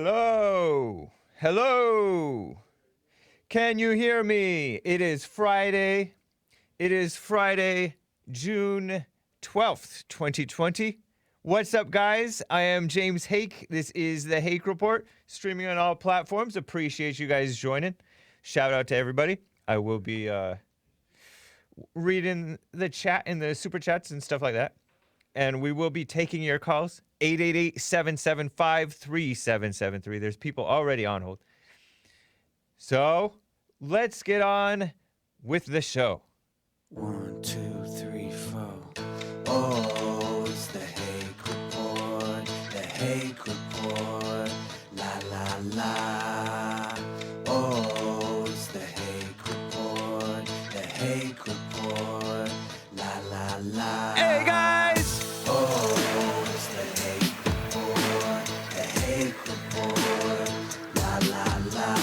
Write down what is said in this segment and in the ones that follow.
Hello. Hello. Can you hear me? It is Friday. It is Friday, June 12th, 2020. What's up, guys? I am James Hake. This is the Hake Report, streaming on all platforms. Appreciate you guys joining. Shout out to everybody. I will be reading the chat and the super chats and stuff like that. And we will be taking your calls. 888-775-3773. There's people already on hold. So let's get on with the show. 1, 2, 3, 4. Oh, it's the Hake Report. The Hake Report. La la la. Oh, it's the Hake Report. The Hake Report. La la la. Hey guys! Oh, it's the Hake Report. The Hake Report. La la la.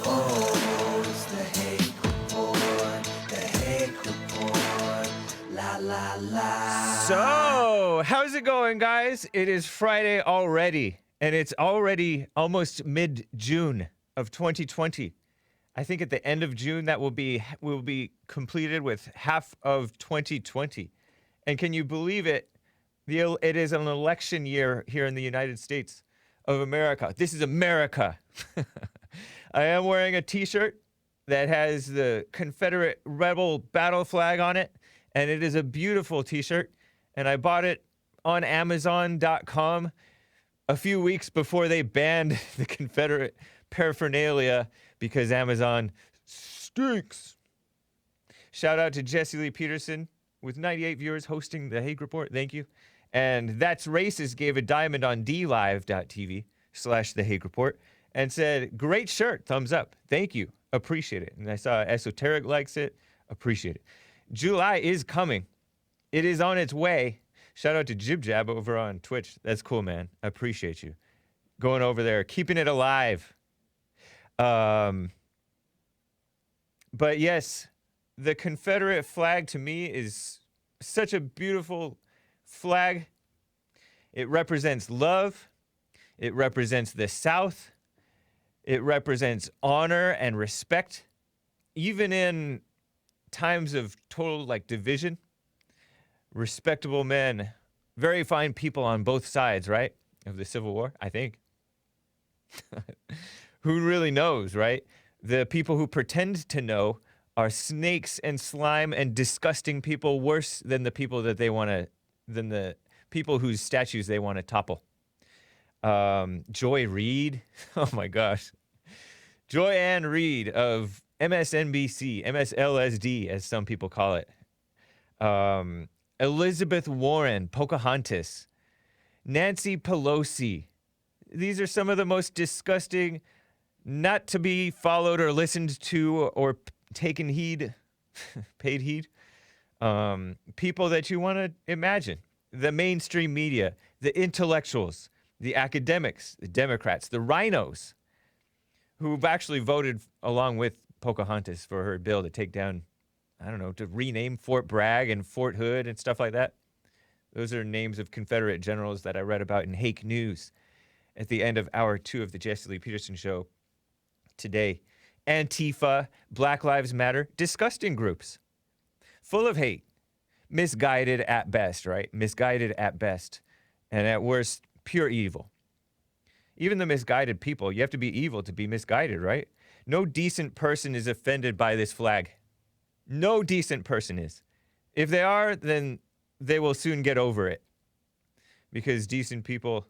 Oh, it's the Hake Report. The Hake Report. La la la. So, how's it going, guys? It is Friday already, and it's already almost mid-June of 2020. I think at the end of June that will be completed with half of 2020. And can you believe it? It is an election year here in the United States of America. This is America. I am wearing a t-shirt that has the Confederate rebel battle flag on it, and it is a beautiful t-shirt, and I bought it on Amazon.com a few weeks before they banned the Confederate paraphernalia because Amazon stinks. Shout out to Jesse Lee Peterson with 98 viewers hosting the Hake Report. Thank you. And That's Racist gave a diamond on dlive.tv/the Hake Report and said, great shirt, thumbs up. Thank you. Appreciate it. And I saw Esoteric likes it. Appreciate it. July is coming. It is on its way. Shout out to Jib Jab over on Twitch. That's cool, man. I appreciate you. Going over there, keeping it alive. But yes, the Confederate flag to me is such a beautiful flag. It represents love. It represents the South. It represents honor and respect. Even in times of total division, respectable men, very fine people on both sides, right? Of the Civil War, I think. Who really knows, right? The people who pretend to know are snakes and slime and disgusting people, worse than the people that they want to, than the people whose statues they want to topple. Joy Reid, oh my gosh. Joy Ann Reid of MSNBC, MSLSD, as some people call it. Elizabeth Warren, Pocahontas, Nancy Pelosi. These are some of the most disgusting, not to be followed or listened to or taken heed, paid heed, people that you want to imagine. The mainstream media, the intellectuals, the academics, the Democrats, the rhinos, who've actually voted along with Pocahontas for her bill to take down, I don't know, to rename Fort Bragg and Fort Hood and stuff like that. Those are names of Confederate generals that I read about in Hake News at the end of hour 2 of the Jesse Lee Peterson show today. Antifa, Black Lives Matter, disgusting groups, full of hate, misguided at best, right? Misguided at best, and at worst, pure evil. Even the misguided people, you have to be evil to be misguided, right? No decent person is offended by this flag. No decent person is. If they are, then they will soon get over it. Because decent people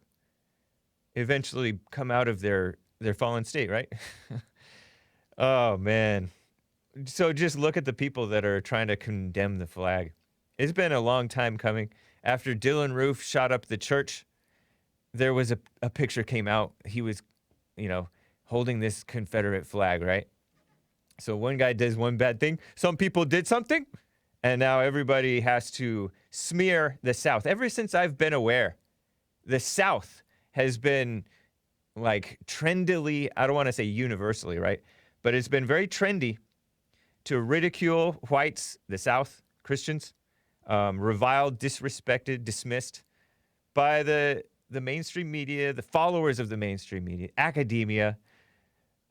eventually come out of their fallen state, right? Oh, man. So just look at the people that are trying to condemn the flag. It's been a long time coming. After Dylan Roof shot up the church, there was a picture came out. He was, holding this Confederate flag, right? So one guy does one bad thing. Some people did something. And now everybody has to smear the South. Ever since I've been aware, the South has been trendily, I don't want to say universally, right? But it's been very trendy to ridicule whites, the South, Christians, reviled, disrespected, dismissed by the the mainstream media, the followers of the mainstream media, academia,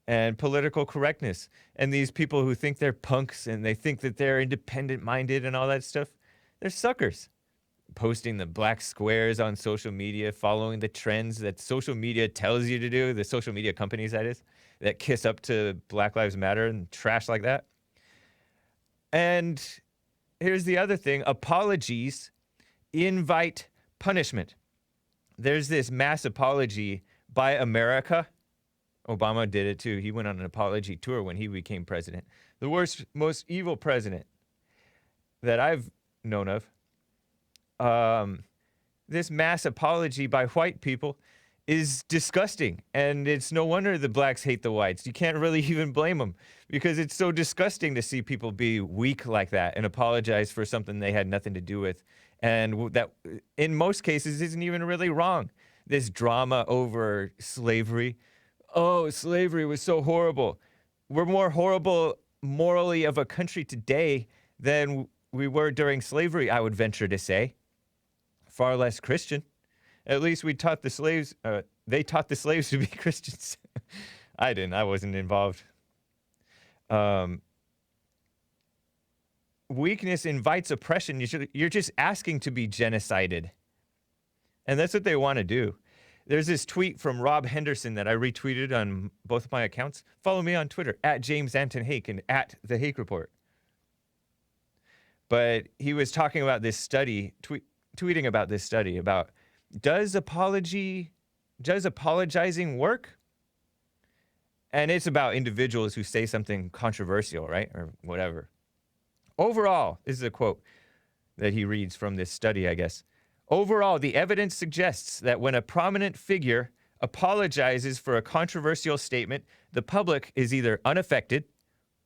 and political correctness. And these people who think they're punks and they think that they're independent-minded and all that stuff, they're suckers. Posting the black squares on social media, following the trends that social media tells you to do, the social media companies, that is, that kiss up to Black Lives Matter and trash like that. And here's the other thing. Apologies invite punishment. There's this mass apology by America. Obama did it too. He went on an apology tour when he became president. The worst, most evil president that I've known of. This mass apology by white people is disgusting. And it's no wonder the blacks hate the whites. You can't really even blame them because it's so disgusting to see people be weak like that and apologize for something they had nothing to do with. And that, in most cases, isn't even really wrong. This drama over slavery. Oh, slavery was so horrible. We're more horrible morally of a country today than we were during slavery, I would venture to say. Far less Christian. At least we taught the slaves, they taught the slaves to be Christians. I didn't, I wasn't involved. Weakness invites oppression. You're just asking to be genocided. And that's what they want to do. There's this tweet from Rob Henderson that I retweeted on both of my accounts. Follow me on Twitter, @JamesAntonHake and @The Hake Report. But he was talking about this study, tweeting about this study about does apologizing work? And it's about individuals who say something controversial, right? Or whatever. Overall, this is a quote that he reads from this study, I guess. Overall, the evidence suggests that when a prominent figure apologizes for a controversial statement, the public is either unaffected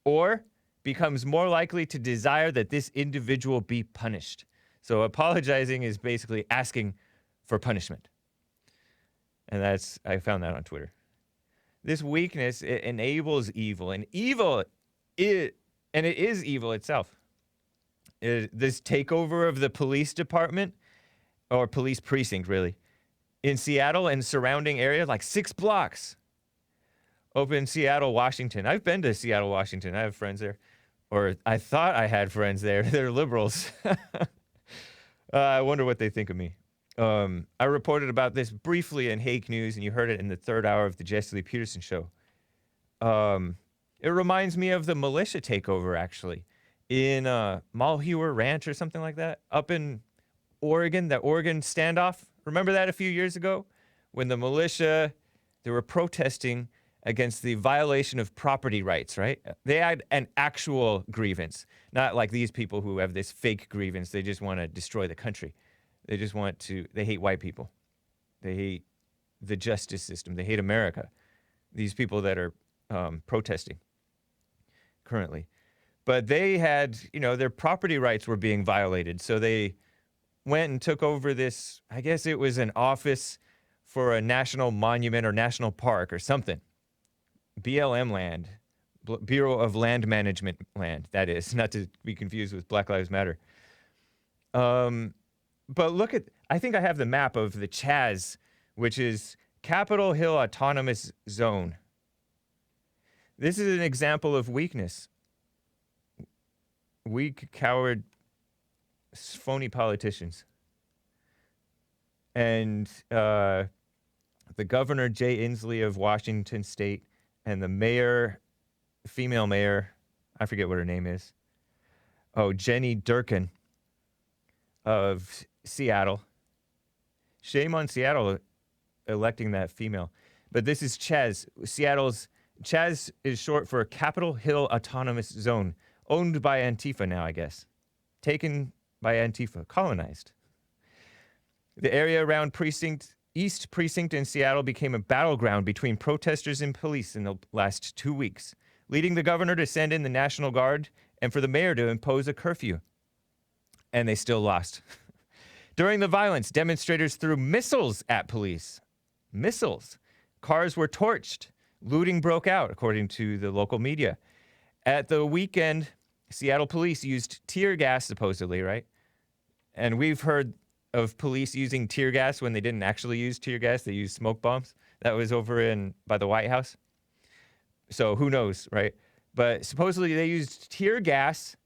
or becomes more likely to desire that this individual be punished. So apologizing is basically asking for punishment. And I found that on Twitter. This weakness, it enables evil, and it is evil itself. This takeover of the police department, or police precinct, really, in Seattle and surrounding area, like 6 blocks up in Seattle, Washington. I've been to Seattle, Washington. I have friends there. Or I thought I had friends there. They're liberals. I wonder what they think of me. I reported about this briefly in Hake News, and you heard it in the 3rd hour of the Jesse Lee Peterson show. It reminds me of the militia takeover, actually, in Malheur Ranch or something like that, up in Oregon, that Oregon standoff. Remember that a few years ago? When the militia, they were protesting against the violation of property rights, right? They had an actual grievance, not like these people who have this fake grievance. They just want to destroy the country. They hate white people. They hate the justice system. They hate America. These people that are protesting currently. But they had, their property rights were being violated. So they went and took over this, I guess it was an office for a national monument or national park or something. BLM land, Bureau of Land Management land, that is, not to be confused with Black Lives Matter. But look I think I have the map of the Chaz, which is Capitol Hill Autonomous Zone. This is an example of weakness. Weak, coward, phony politicians. And the governor, Jay Inslee of Washington State, and the mayor, female mayor, I forget what her name is. Oh, Jenny Durkin of Seattle. Shame on Seattle electing that female. But this is Chaz. Chaz is short for Capitol Hill Autonomous Zone, owned by Antifa now, I guess. Taken by Antifa, colonized. The area around East Precinct in Seattle became a battleground between protesters and police in the last 2 weeks, leading the governor to send in the National Guard and for the mayor to impose a curfew. And they still lost. During the violence, demonstrators threw missiles at police. Missiles. Cars were torched. Looting broke out, according to the local media. At the weekend, Seattle police used tear gas, supposedly, right? And we've heard of police using tear gas when they didn't actually use tear gas. They used smoke bombs. That was over by the White House. So who knows, right? But supposedly they used tear gas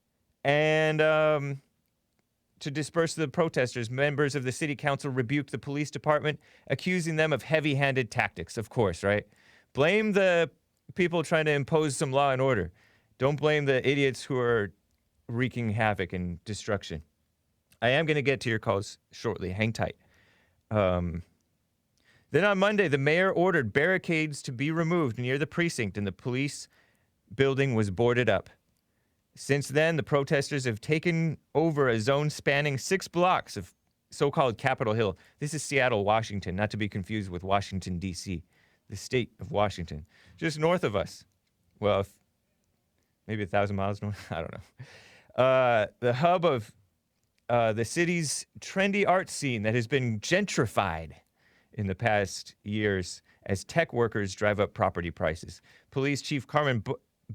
and to disperse the protesters. Members of the city council rebuked the police department, accusing them of heavy-handed tactics, of course, right? Blame the people trying to impose some law and order. Don't blame the idiots who are wreaking havoc and destruction. I am going to get to your calls shortly. Hang tight. Then on Monday, the mayor ordered barricades to be removed near the precinct, and the police building was boarded up. Since then, the protesters have taken over a zone spanning 6 blocks of so-called Capitol Hill. This is Seattle, Washington, not to be confused with Washington, D.C., the state of Washington, just north of us. Well, maybe 1,000 miles north. I don't know. The hub of the city's trendy art scene that has been gentrified in the past years as tech workers drive up property prices. Police Chief Carmen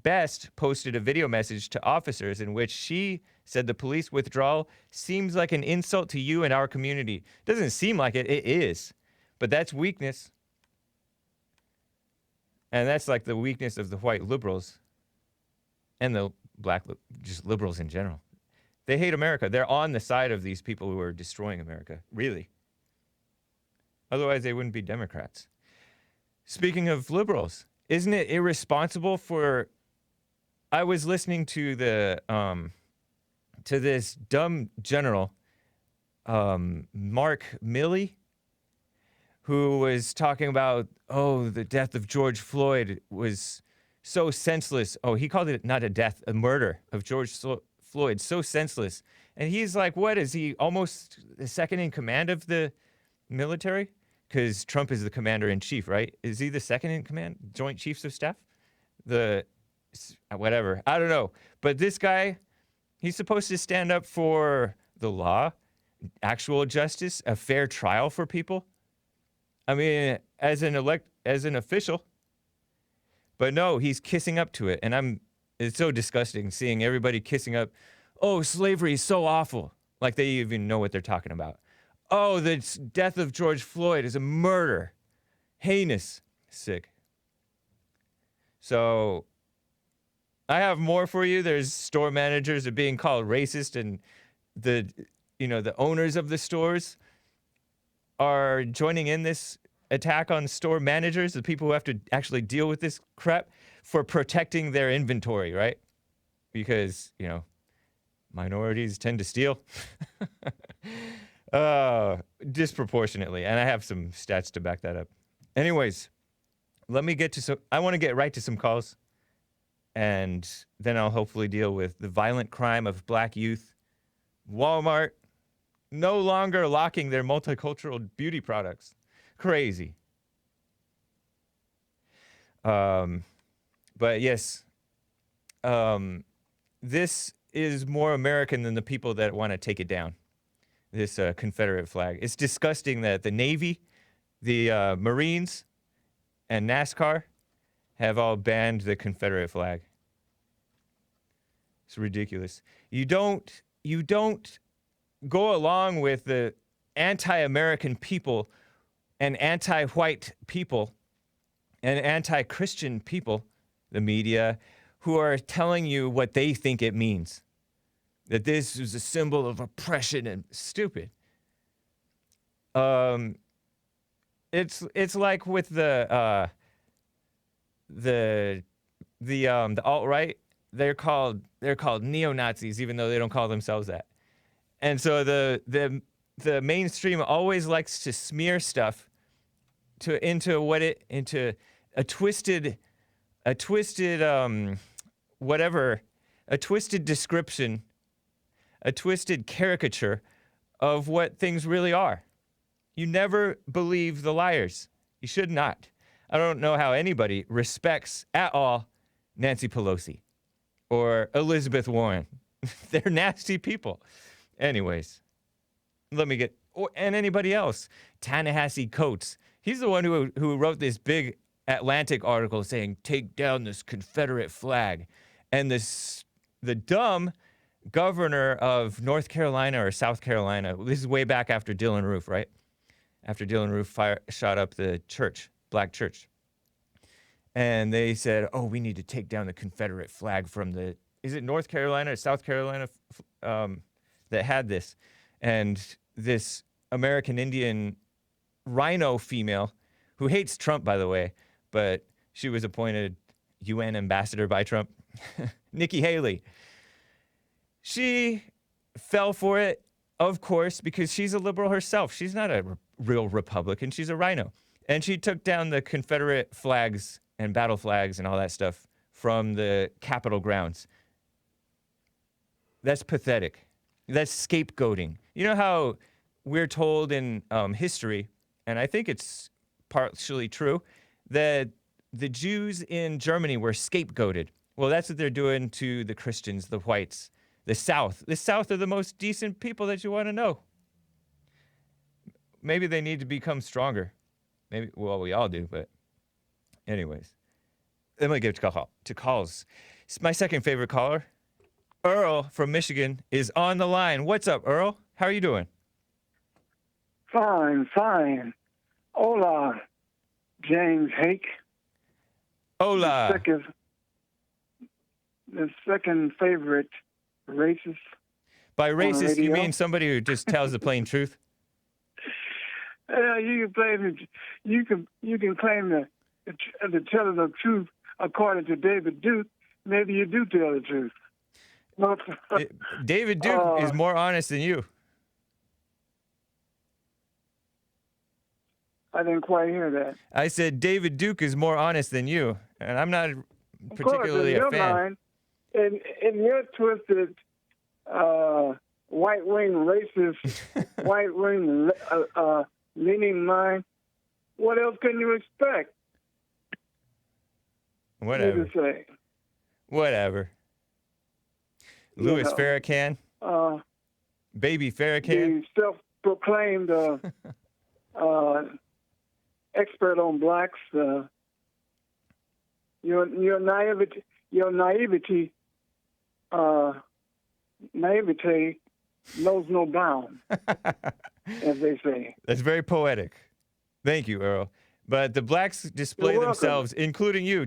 Best posted a video message to officers in which she said the police withdrawal seems like an insult to you and our community. Doesn't seem like it. It is. But that's weakness. And that's like the weakness of the white liberals and the black, just liberals in general. They hate America. They're on the side of these people who are destroying America. Really. Otherwise, they wouldn't be Democrats. Speaking of liberals, isn't it irresponsible for... I was listening to to this dumb general, Mark Milley, who was talking about, the death of George Floyd was so senseless. Oh, he called it not a death, a murder of George Floyd, so senseless. And he's like, what, is he almost the second in command of the military? Because Trump is the commander-in-chief, right? Is he the second in command? Joint Chiefs of Staff? Whatever. I don't know. But this guy, he's supposed to stand up for the law, actual justice, a fair trial for people. I mean, as an official. But no, he's kissing up to it. And it's so disgusting seeing everybody kissing up. Oh, slavery is so awful. Like they even know what they're talking about. Oh, the death of George Floyd is a murder. Heinous. Sick. So, I have more for you. There's store managers are being called racist, and the owners of the stores are joining in this attack on store managers, the people who have to actually deal with this crap, for protecting their inventory, right? Because, minorities tend to steal. Disproportionately. And I have some stats to back that up. Anyways, let me get to I want to get right to some calls. And then I'll hopefully deal with the violent crime of black youth. Walmart no longer locking their multicultural beauty products. Crazy. But yes, this is more American than the people that want to take it down. This Confederate flag. It's disgusting that the Navy, the Marines, and NASCAR have all banned the Confederate flag. It's ridiculous. You don't go along with the anti-American people and anti-white people and anti-Christian people, the media, who are telling you what they think it means. That this is a symbol of oppression and stupid. It's like with the alt-right. They're called neo-Nazis, even though they don't call themselves that. And so the mainstream always likes to smear stuff into a twisted description, a twisted caricature of what things really are. You never believe the liars. You should not. I don't know how anybody respects at all Nancy Pelosi or Elizabeth Warren. They're nasty people. Anyways, and anybody else. Ta-Nehisi Coates. He's the one who wrote this big Atlantic article saying, take down this Confederate flag. And the dumb governor of North Carolina or South Carolina. This is way back after Dylan Roof, right? After Dylan Roof shot up the church, black church. And they said, oh, we need to take down the Confederate flag from is it North Carolina or South Carolina that had this? And this American Indian rhino female, who hates Trump, by the way, but she was appointed UN ambassador by Trump, Nikki Haley. She fell for it, of course, because she's a liberal herself. She's not a real Republican. She's a rhino. And she took down the Confederate flags and battle flags and all that stuff from the Capitol grounds. That's pathetic. That's scapegoating. You know how we're told in history, and I think it's partially true, that the Jews in Germany were scapegoated. Well, that's what they're doing to the Christians, the whites, the South. The South are the most decent people that you want to know. Maybe they need to become stronger. Maybe, well, we all do, but anyways. Let me get to calls. It's my second favorite caller. Earl from Michigan is on the line. What's up, Earl? How are you doing? Fine. Hola, James Hake. Hola. The second favorite racist. By racist, you radio. mean somebody who just tells the plain truth? You can claim to tell the truth according to David Duke. Maybe you do tell the truth. But, David Duke is more honest than you. I didn't quite hear that. I said David Duke is more honest than you, and I'm not particularly of course, in a your fan. Mind, in your twisted white-wing racist, white-wing leaning mind, what else can you expect? Whatever. Me to say. Whatever. Louis Farrakhan. Baby Farrakhan. The self-proclaimed expert on blacks. Your naivety knows no bound, as they say. That's very poetic. Thank you, Earl. But the blacks display You're welcome. themselves, including you,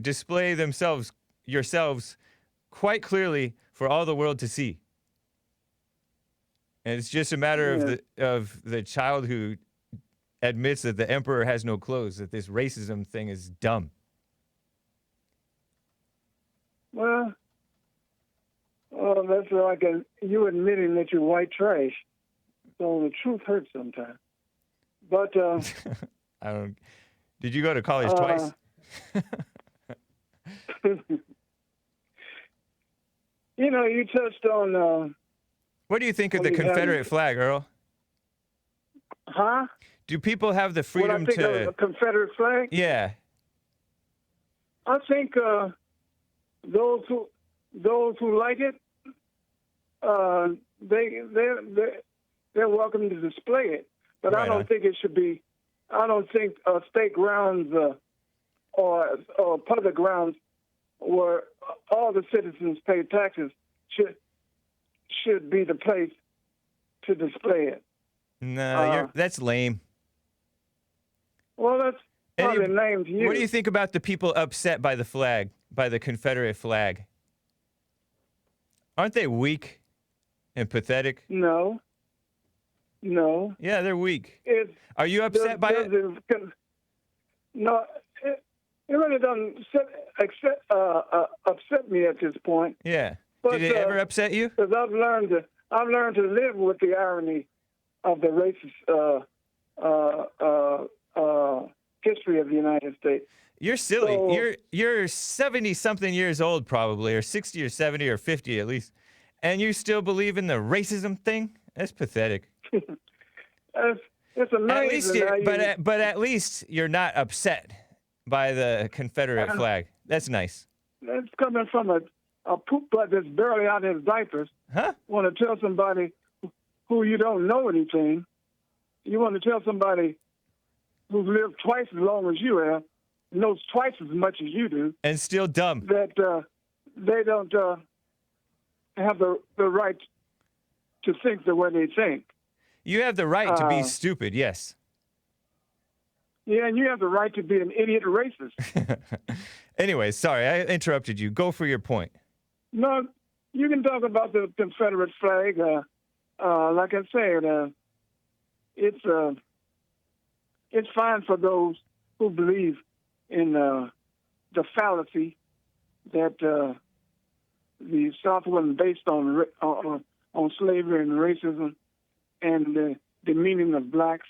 yourselves quite clearly for all the world to see. And it's just a matter of the child who admits that the emperor has no clothes, that this racism thing is dumb. Well, that's like you admitting that you're white trash. So the truth hurts sometimes. But I don't. Did you go to college twice? You touched on. What do you think of the Confederate flag, Earl? Huh? Do people have the freedom What I think of the Confederate flag? Yeah. I think those who like it, they're welcome to display it. But Right I don't on. think it should be. I don't think state grounds or public grounds where all the citizens pay taxes should be the place to display it. No, that's lame. Well, that's probably Any- lame to you. What do you think about the people upset by the flag, by the Confederate flag? Aren't they weak and pathetic? No. Yeah, they're weak. It, Are you upset by it? No, it really doesn't upset me at this point. Yeah. But, Did it ever upset you? Because I've learned to live with the irony of the racist history of the United States. You're silly. So- You're 70-something years old probably, or 60 or 70 or 50 at least, and you still believe in the racism thing? That's pathetic. It's amazing. But at least you're not upset by the Confederate flag. That's nice. It's coming from a poop butt that's barely out of his diapers. Huh? Want to tell somebody who you don't know anything. You want to tell somebody who's lived twice as long as you have, knows twice as much as you do, And still dumb. that they don't have the right to think the way they think. You have the right to be stupid, yes. Yeah, and you have the right to be an idiot racist. Anyway, sorry, I interrupted you. Go for your point. No, you can talk about the Confederate flag. Like I said, it's fine for those who believe in the fallacy that the South wasn't based on slavery and racism and the demeaning of blacks,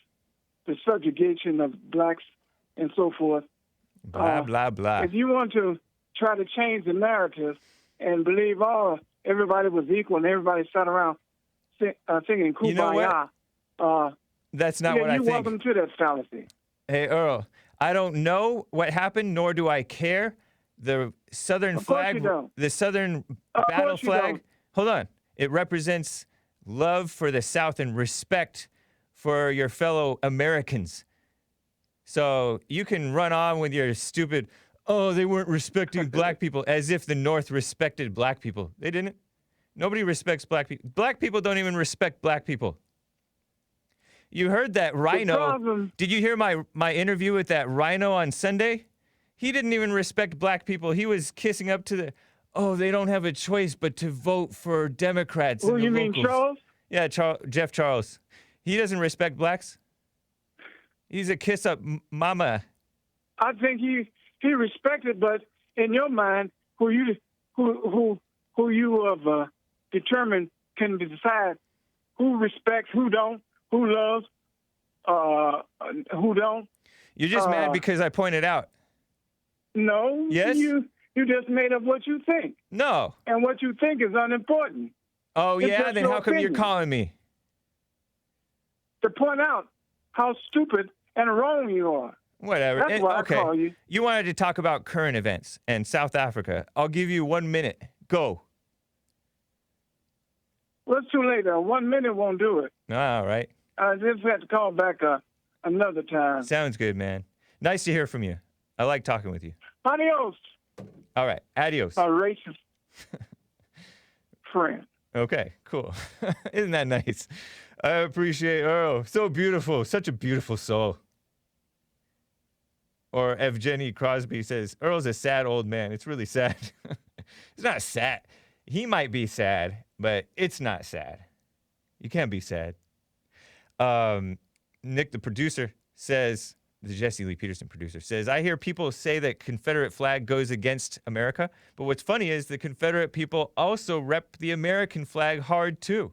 the subjugation of blacks, and so forth. Blah, blah, blah. If you want to try to change the narrative and believe, everybody was equal and everybody sat around singing Kumbaya, You know what? That's not what I think. You're welcome to that fallacy. Hey, Earl, I don't know what happened, nor do I care. The Southern flag, the Southern battle flag, hold on. It represents love for the South and respect for your fellow Americans. So you can run on with your stupid, they weren't respecting black people, as if the North respected black people. They didn't. Nobody respects black people. Black people don't even respect black people. You heard that rhino. Did you hear my interview with that rhino on Sunday? He didn't even respect black people. He was kissing up to they don't have a choice but to vote for Democrats. Who, you mean Charles? Yeah, Jeff Charles. He doesn't respect blacks. He's a kiss up mama. I think he respected, but in your mind, who you have determined can decide who respects, who don't, who loves, who don't. You're just mad because I pointed out. No. Yes? You just made up what you think. No. And what you think is unimportant. Oh, It's yeah? just Then your how come you're opinion. calling me? To point out how stupid and wrong you are. Whatever. That's why I call you. You wanted to talk about current events and South Africa. I'll give you 1 minute. Go. Well, it's too late. 1 minute won't do it. All right. I just have to call back another time. Sounds good, man. Nice to hear from you. I like talking with you. Adios, All right. Adios. a racist friend. Okay, cool. Isn't that nice? I appreciate Earl. So beautiful. Such a beautiful soul. Or Evgeny Crosby says, Earl's a sad old man. It's really sad. It's not sad. He might be sad, but it's not sad. You can't be sad. Nick, the producer, says, the Jesse Lee Peterson producer, says, I hear people say that Confederate flag goes against America, but what's funny is the Confederate people also rep the American flag hard too.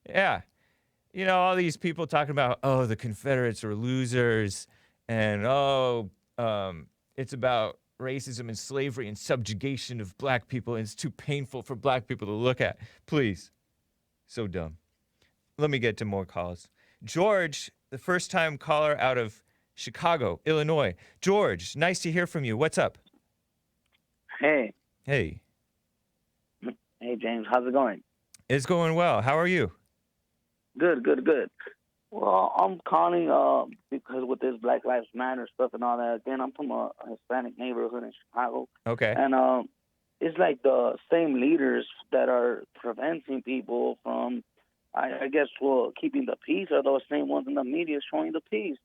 Yeah. You know, all these people talking about, the Confederates are losers, and it's about racism and slavery and subjugation of black people, and it's too painful for black people to look at. Please. So dumb. Let me get to more calls. George, the first-time caller out of Chicago, Illinois. George, nice to hear from you. What's up? Hey. Hey. Hey, James. How's it going? It's going well. How are you? Good. Well, I'm calling because with this Black Lives Matter stuff and all that, again, I'm from a Hispanic neighborhood in Chicago. Okay. And it's like the same leaders that are preventing people from, I guess, keeping the peace are those same ones in the media showing the peace.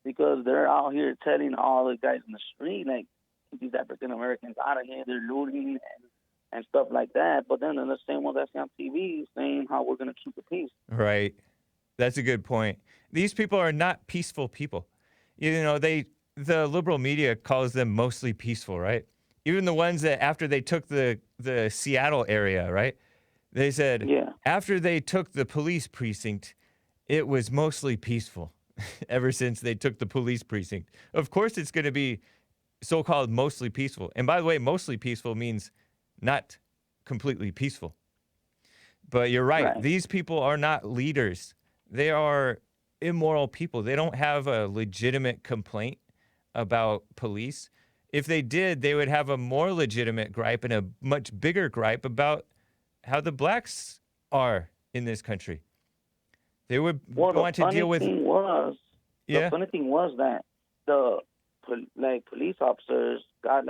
Because they're out here telling all the guys in the street, like, keep these African Americans out of here, they're looting and stuff like that. But then they're the same ones I see on TV saying how we're going to keep the peace. Right. That's a good point. These people are not peaceful people. You know, the liberal media calls them mostly peaceful, right? Even the ones that after they took the Seattle area, right? They said, after they took the police precinct, it was mostly peaceful. Ever since they took the police precinct. Of course it's going to be so-called mostly peaceful. And by the way, mostly peaceful means not completely peaceful. But you're right. These people are not leaders. They are immoral people. They don't have a legitimate complaint about police. If they did, they would have a more legitimate gripe and a much bigger gripe about how the blacks are in this country. They would want to deal with. The funny thing was that the police officers got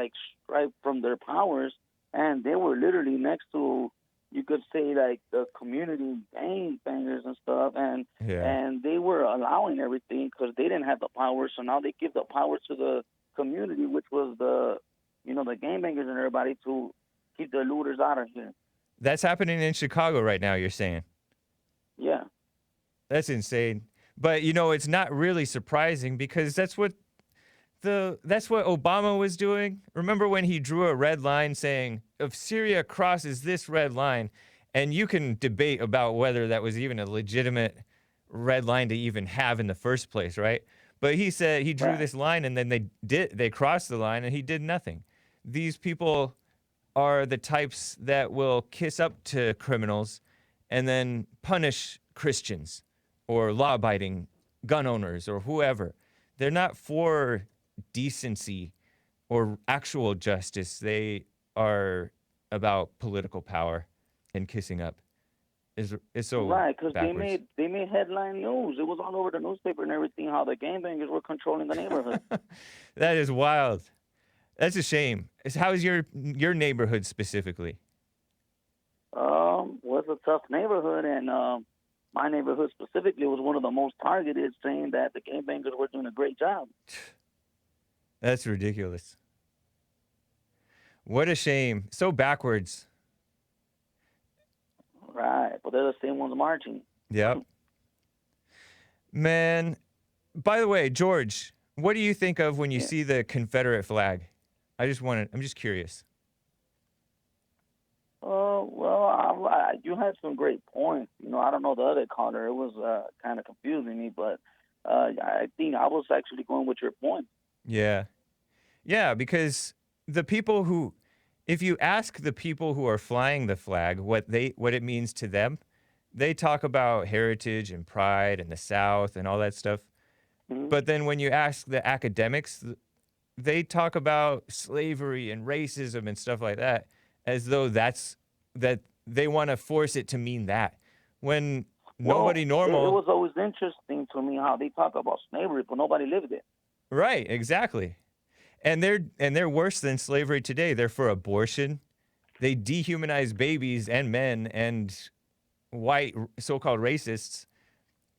striped from their powers, and they were literally next to you could say like the community gang bangers and stuff, and they were allowing everything because they didn't have the power. So now they give the power to the community, which was the gang bangers and everybody to keep the looters out of here. That's happening in Chicago right now, you're saying? Yeah. That's insane. But, it's not really surprising because that's what Obama was doing. Remember when he drew a red line saying, if Syria crosses this red line, and you can debate about whether that was even a legitimate red line to even have in the first place, right? But he said he drew this line and then they crossed the line and he did nothing. These people are the types that will kiss up to criminals and then punish Christians or law-abiding gun owners or whoever. They're not for decency or actual justice. They are about political power and kissing up. It's so right, because backwards. they made headline news. It was all over the newspaper and everything how the gangbangers were controlling the neighborhood. That is wild. That's a shame. How's your neighborhood specifically? Was a tough neighborhood, and my neighborhood specifically was one of the most targeted, saying that the gangbangers were doing a great job. That's ridiculous. What a shame. So backwards. Right, but they're the same ones marching. Yep. Man, by the way, George, what do you think of when you see the Confederate flag? I'm just curious. Well, you had some great points. I don't know the other caller. It was kind of confusing me, but I think I was actually going with your point. Yeah. Yeah, because if you ask the people who are flying the flag what it means to them, they talk about heritage and pride and the South and all that stuff. Mm-hmm. But then when you ask the academics, they talk about slavery and racism and stuff like that as though that they want to force it to mean that. When nobody normal... It was always interesting to me how they talk about slavery, but nobody lived it. Right, exactly. And they're worse than slavery today. They're for abortion. They dehumanize babies and men and white so-called racists.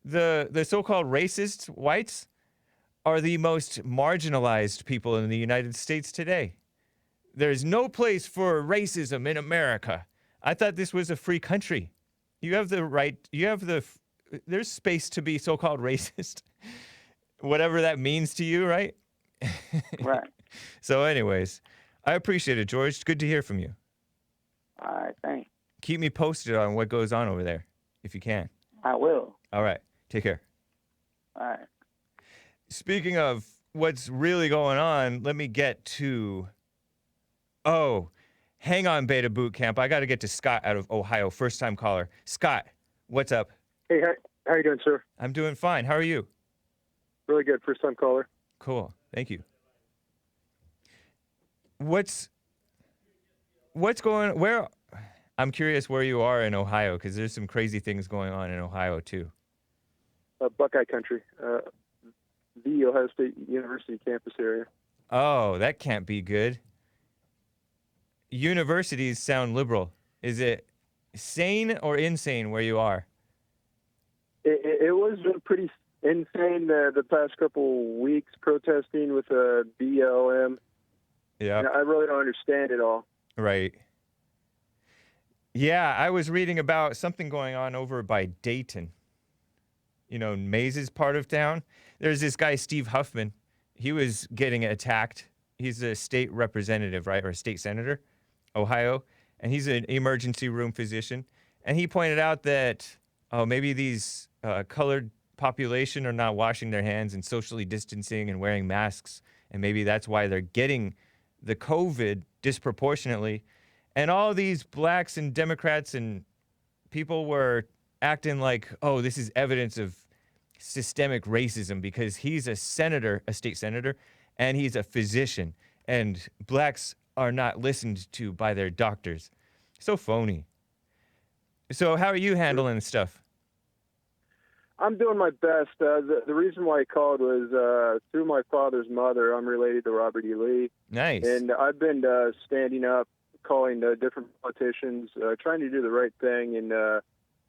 The so-called racist whites are the most marginalized people in the United States today. There's no place for racism in America. I thought this was a free country. You have the right, there's space to be so-called racist. Whatever that means to you, right? Right. So anyways, I appreciate it, George. Good to hear from you. All right, thanks. Keep me posted on what goes on over there, if you can. I will. All right. Take care. All right. Speaking of what's really going on, let me get to... Oh, hang on, Beta Boot Camp. I got to get to Scott out of Ohio, first-time caller. Scott, what's up? Hey, how you doing, sir? I'm doing fine. How are you? Really good, first-time caller. Cool. Thank you. What's going... Where... I'm curious where you are in Ohio, because there's some crazy things going on in Ohio, too. Buckeye Country, the Ohio State University campus area. Oh, that can't be good. Universities sound liberal. Is it sane or insane where you are? It was pretty insane the past couple weeks protesting with BLM. Yeah. I really don't understand it all. Right. Yeah, I was reading about something going on over by Dayton. You know, Maze's part of town. There's this guy, Steve Huffman. He was getting attacked. He's a state representative, right, or a state senator, Ohio, and he's an emergency room physician. And he pointed out that, maybe these colored population are not washing their hands and socially distancing and wearing masks, and maybe that's why they're getting the COVID disproportionately. And all these blacks and Democrats and people were acting like, oh, this is evidence of systemic racism because he's a senator, a state senator, and he's a physician. And blacks are not listened to by their doctors. So phony. So how are you handling stuff? I'm doing my best. The reason why I called was through my father's mother. I'm related to Robert E. Lee. Nice. And I've been standing up, calling different politicians, trying to do the right thing, and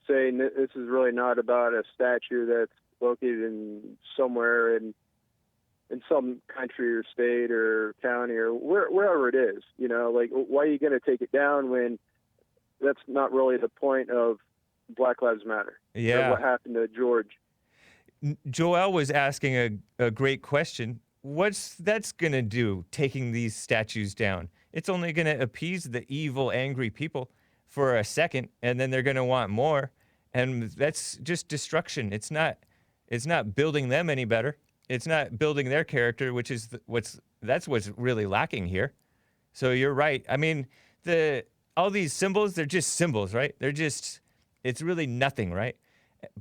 saying that this is really not about a statue that's located in somewhere in some country or state or county or wherever it is. You know, like, why are you going to take it down when that's not really the point of Black Lives Matter? Yeah. Or what happened to George? Joel was asking a great question. What's that's going to do, taking these statues down? It's only going to appease the evil, angry people for a second, and then they're going to want more. And that's just destruction. It's not building them any better. It's not building their character, which is what's really lacking here. So you're right. I mean, all these symbols, they're just symbols, right? It's really nothing, right?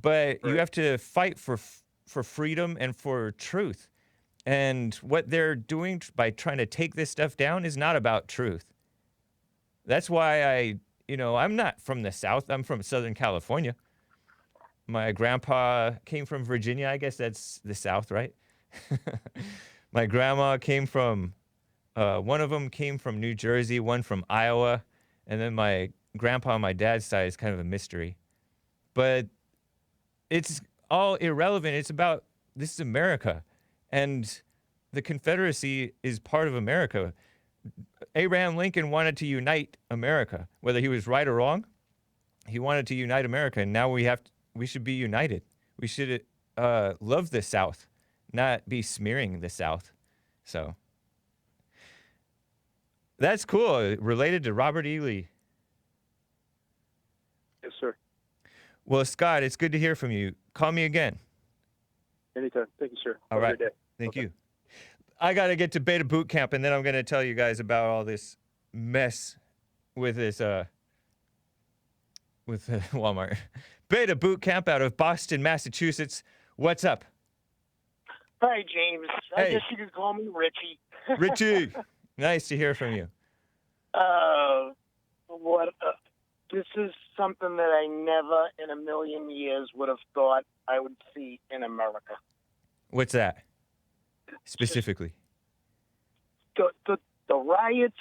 But you have to fight for freedom and for truth. And what they're doing by trying to take this stuff down is not about truth. That's why I'm not from the South. I'm from Southern California. My grandpa came from Virginia. I guess that's the South, right? My grandma came from, one of them came from New Jersey, one from Iowa. And then my grandpa on my dad's side is kind of a mystery. But it's all irrelevant. It's about, this is America. And the Confederacy is part of America. Abraham Lincoln wanted to unite America. Whether he was right or wrong, he wanted to unite America. And now we should be united. We should love the South, not be smearing the South. So that's cool. Related to Robert E. Lee. Yes, sir. Well, Scott, it's good to hear from you. Call me again. Anytime. Thank you, sir. All Have a right. good day. Thank you. I got to get to Beta Boot Camp, and then I'm going to tell you guys about all this mess with this, with Walmart. Beta Boot Camp out of Boston, Massachusetts. What's up? Hi, James. I Hey. guess you could call me Richie. Richie, nice to hear from you. This is something that I never in a million years would have thought I would see in America. What's that? Specifically. The riots,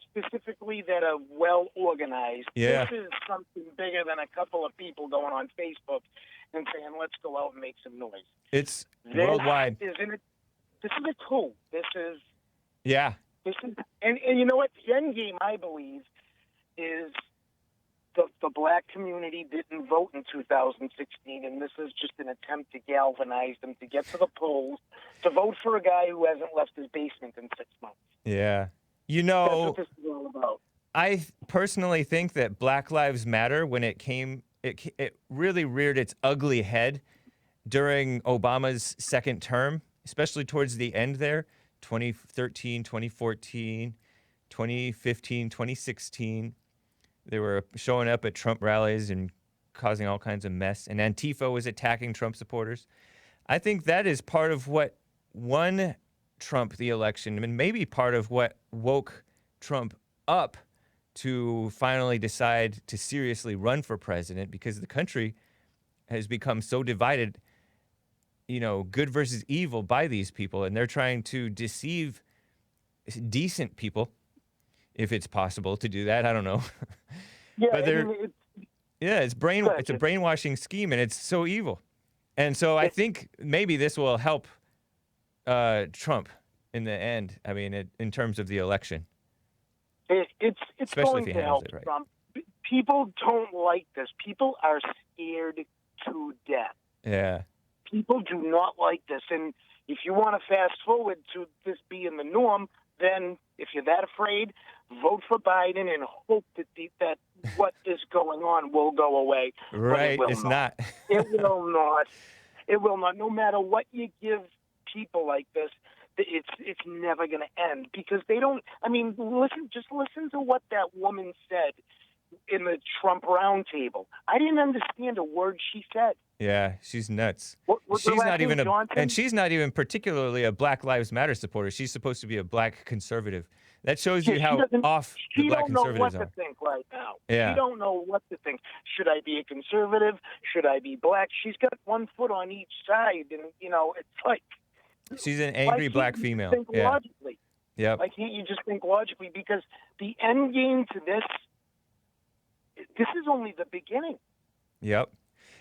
specifically, that are well organized. Yeah. This is something bigger than a couple of people going on Facebook and saying, let's go out and make some noise. It's This worldwide. This is a coup. Yeah. And you know what? The end game, I believe, is the black community didn't vote in 2016, and this is just an attempt to galvanize them to get to the polls to vote for a guy who hasn't left his basement in 6 months. Yeah. You That's know, what this is all about. I personally think that Black Lives Matter, when it really reared its ugly head during Obama's second term, especially towards the end there, 2013, 2014, 2015, 2016. They were showing up at Trump rallies and causing all kinds of mess. And Antifa was attacking Trump supporters. I think that is part of what won Trump the election, and maybe part of what woke Trump up to finally decide to seriously run for president, because the country has become so divided, good versus evil by these people. And they're trying to deceive decent people, if it's possible to do that. I don't know. Yeah, But it's a Good. brainwashing scheme, and it's so evil. And so I think maybe this will help Trump in the end. I mean, in terms of the election. it's Especially if going he to handles help it right. Trump. People don't like this. People are scared to death. Yeah. People do not like this. And if you want to fast forward to this being the norm, then if you're that afraid, vote for Biden and hope that what is going on will go away. But Right. it will It's not. not. It will not. It will not. No matter what you give people like this, it's never going to end, because they don't. I mean, listen to what that woman said in the Trump roundtable. I didn't understand a word she said. Yeah, she's nuts. What She's her last not name, even Johnson? and she's not even particularly a Black Lives Matter supporter. She's supposed to be a black conservative. That shows you She how doesn't- off the She black don't know what conservatives to are. think right now. Yeah. She don't know what to think. Should I be a conservative? Should I be black? She's got one foot on each side, and it's like She's an why angry can't black you female. Think Yeah. logically. Yep. Why can't you just think logically? Because the end game to this is only the beginning. Yep.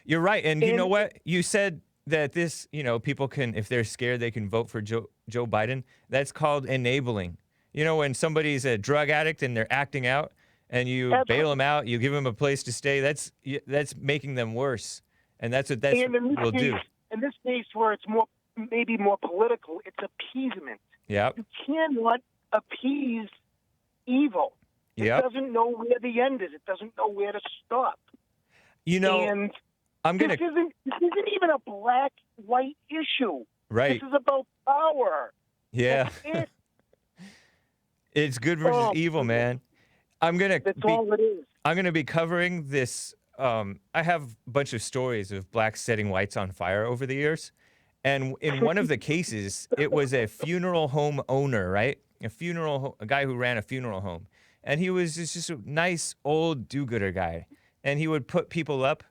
You're right. And you know And- what? You said that this, people can, if they're scared, they can vote for Joe Biden. That's called enabling. When somebody's a drug addict and they're acting out and you bail them out, you give them a place to stay, that's making them worse. And that's what will do. In this case where it's maybe more political, it's appeasement. Yep. You cannot appease evil. It Yep. doesn't know where the end is. It doesn't know where to stop. And this isn't even a black-white issue. Right. This is about power. Yeah. That's it. It's good versus evil, man. That's all it is. I'm gonna be covering this. I have a bunch of stories of blacks setting whites on fire over the years. And in one of the cases, it was a funeral home owner, right? A guy who ran a funeral home. And he was just a nice old do-gooder guy. And he would put people up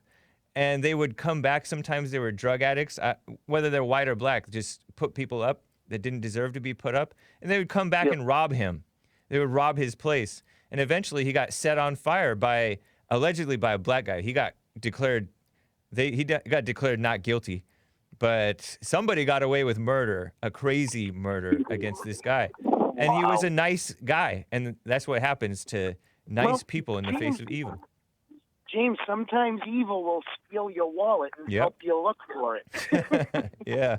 and they would come back. Sometimes they were drug addicts, whether they're white or black, just put people up that didn't deserve to be put up. And they would come back and rob him. They would rob his place. And eventually he got set on fire allegedly by a black guy. He got declared, got declared not guilty. But somebody got away with murder, a crazy murder against this guy. And he was a nice guy. And that's what happens to nice people in the face of evil. James, sometimes evil will steal your wallet and help you look for it. Yeah.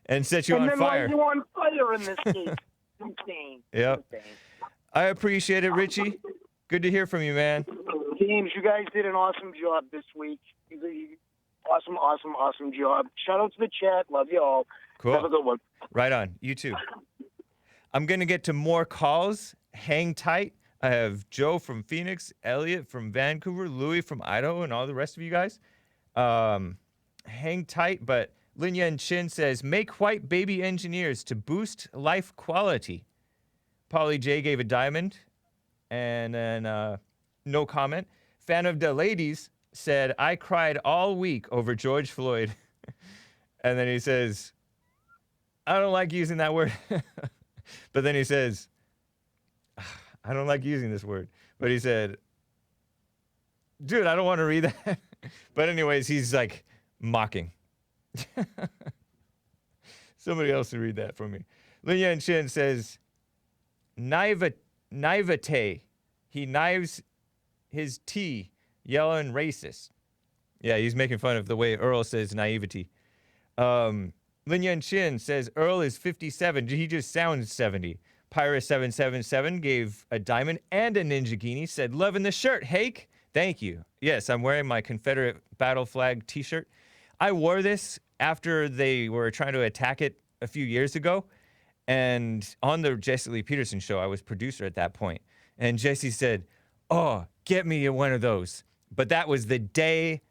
And set you on fire. And then light you on fire in this case. Insane. Yep. Insane. I appreciate it, Richie. Good to hear from you, man. James, you guys did an awesome job this week. Awesome job. Shout out to the chat. Love you all. Cool. Have a good one. Right on. You too. I'm going to get to more calls. Hang tight. I have Joe from Phoenix, Elliot from Vancouver, Louis from Idaho, and all the rest of you guys. Hang tight, but Lin Yan Chin says, make white baby engineers to boost life quality. Polly J gave a diamond, and then no comment. Fan of the ladies said, I cried all week over George Floyd. And then he says, I don't like using that word. But then he says, I don't like using this word. But he said, dude, I don't want to read that. But anyways, he's like mocking. Somebody else to read that for me. Lin Yan Chen says, naivete. He knives his tea, yellow and racist. Yeah, he's making fun of the way Earl says naivety. Lin Yan Chin says Earl is 57. He just sounds 70. Pyra777 gave a diamond and a ninja guinea. Said, loving the shirt, Hake. Thank you. Yes, I'm wearing my Confederate battle flag t-shirt. I wore this after they were trying to attack it a few years ago. And on the Jesse Lee Peterson show, I was producer at that point. And Jesse said, oh, get me one of those. But that was the day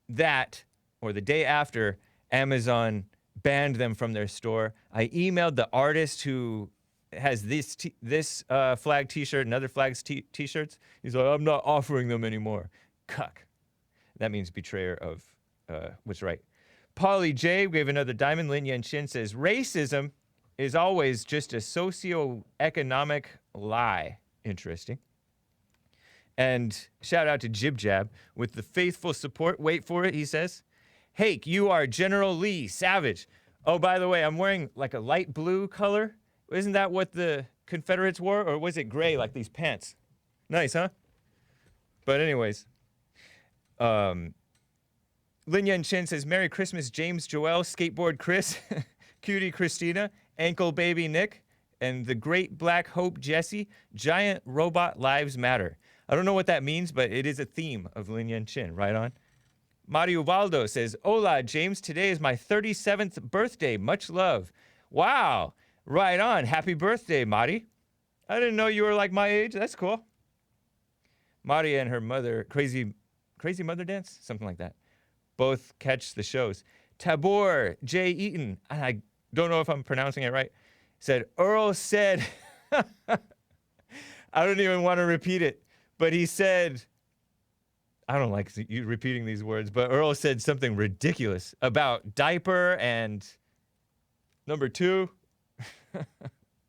the day after Amazon banned them from their store. I emailed the artist who has this flag t-shirt and other flags t-shirts. He's like, I'm not offering them anymore. Cuck. That means betrayer of what's right. Polly J gave another diamond. Lin Yan Chin says, racism is always just a socioeconomic lie. Interesting. And shout out to Jib Jab with the faithful support. Wait for it, he says. Hake, you are General Lee, savage. Oh, by the way, I'm wearing like a light blue color. Isn't that what the Confederates wore? Or was it gray, like these pants? Nice, huh? But anyways. Lin Yan Chen says, Merry Christmas, James Joel, Skateboard Chris, Cutie Christina, Ankle Baby Nick, and the Great Black Hope Jesse, Giant Robot Lives Matter. I don't know what that means, but it is a theme of Lin Yan Chin. Right on. Mario Valdo says, hola, James. Today is my 37th birthday. Much love. Wow. Right on. Happy birthday, Mari. I didn't know you were like my age. That's cool. Mari and her mother, crazy mother dance? Something like that. Both catch the shows. Tabor J. Eaton, I don't know if I'm pronouncing it right, said, Earl said, I don't even want to repeat it, but he said, I don't like you repeating these words, but Earl said something ridiculous about diaper and number 2.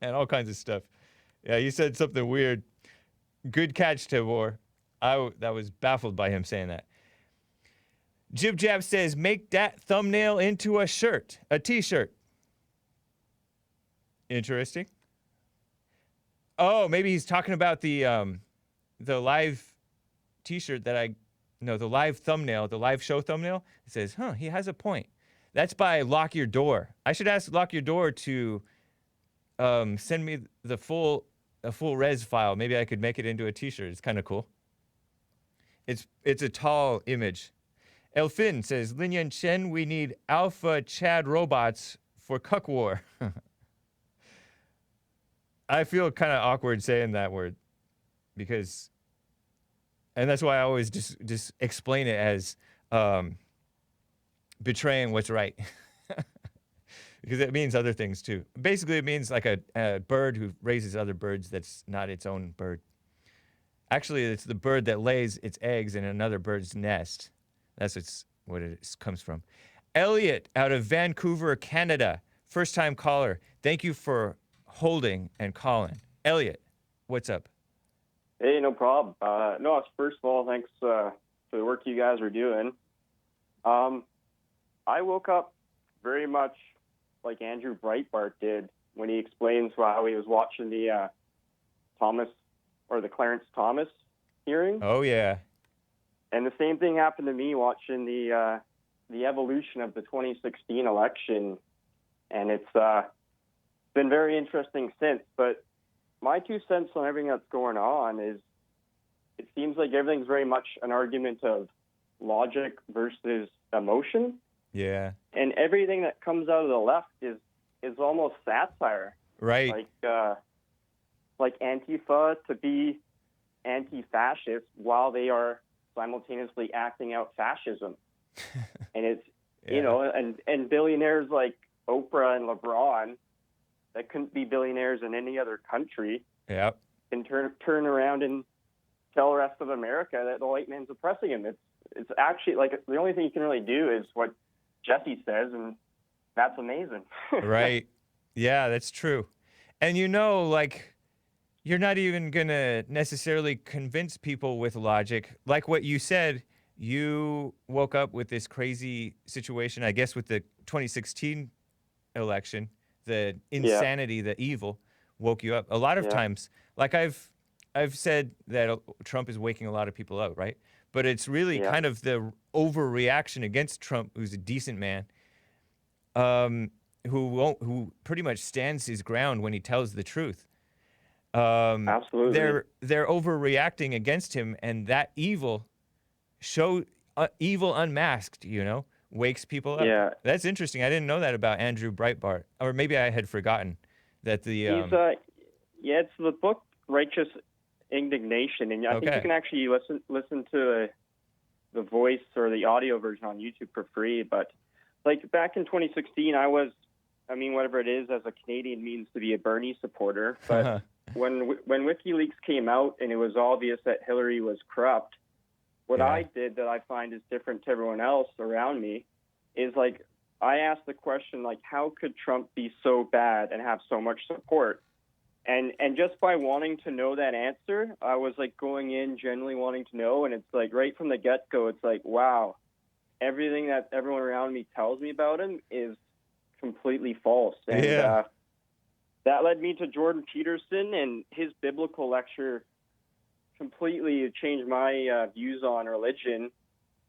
and all kinds of stuff. Yeah, you said something weird. Good catch, Tibor. That was baffled by him saying that. Jib Jab says, make that thumbnail into a shirt, a t-shirt. Interesting. Oh, maybe he's talking about the live t-shirt the live thumbnail, the live show thumbnail. It says, he has a point. That's by Lock Your Door. I should ask Lock Your Door to send me a full res file. Maybe I could make it into a t-shirt. It's kind of cool. It's a tall image. Elfin says, Lin Yan Chen, we need alpha Chad robots for cuck war. I feel kind of awkward saying that word because, and that's why I always just explain it as betraying what's right. Because it means other things too. Basically, it means like a bird who raises other birds that's not its own bird. Actually, it's the bird that lays its eggs in another bird's nest. That's what it comes from. Elliot out of Vancouver, Canada. First time caller. Thank you for holding and calling. Elliot, what's up? Hey, no problem. No, first of all, thanks for the work you guys are doing. I woke up very much like Andrew Breitbart did when he explains how he was watching the Clarence Thomas hearing. Oh, yeah. And the same thing happened to me watching the evolution of the 2016 election, and it's been very interesting since. But my 2 cents on everything that's going on is it seems like everything's very much an argument of logic versus emotion. Yeah. And everything that comes out of the left is almost satire. Right. Like Antifa to be anti-fascist while they are simultaneously acting out fascism. And it's, and billionaires like Oprah and LeBron that couldn't be billionaires in any other country Yep. can turn around and tell the rest of America that the white man's oppressing him. It's actually like the only thing you can really do is what Jesse says, and that's amazing. Right. Yeah, that's true. And you're not even going to necessarily convince people with logic. Like what you said, you woke up with this crazy situation, I guess, with the 2016 election, the insanity, the evil woke you up. A lot of times, like I've said that Trump is waking a lot of people up, right? But it's really kind of the overreaction against Trump, who's a decent man, who pretty much stands his ground when he tells the truth. Absolutely. They're overreacting against him, and that evil unmasked, wakes people up. Yeah. That's interesting. I didn't know that about Andrew Breitbart, or maybe I had forgotten that the. It's the book Righteous Indignation, and I think you can actually listen to the voice or the audio version on YouTube for free. But like back in 2016, whatever it is as a Canadian means to be a Bernie supporter, but. When WikiLeaks came out and it was obvious that Hillary was corrupt, what I did that I find is different to everyone else around me is like I asked the question, like, how could Trump be so bad and have so much support? And just by wanting to know that answer, I was like going in generally wanting to know, and it's like right from the get-go, it's like, wow, everything that everyone around me tells me about him is completely false. And that led me to Jordan Peterson, and his biblical lecture completely changed my views on religion.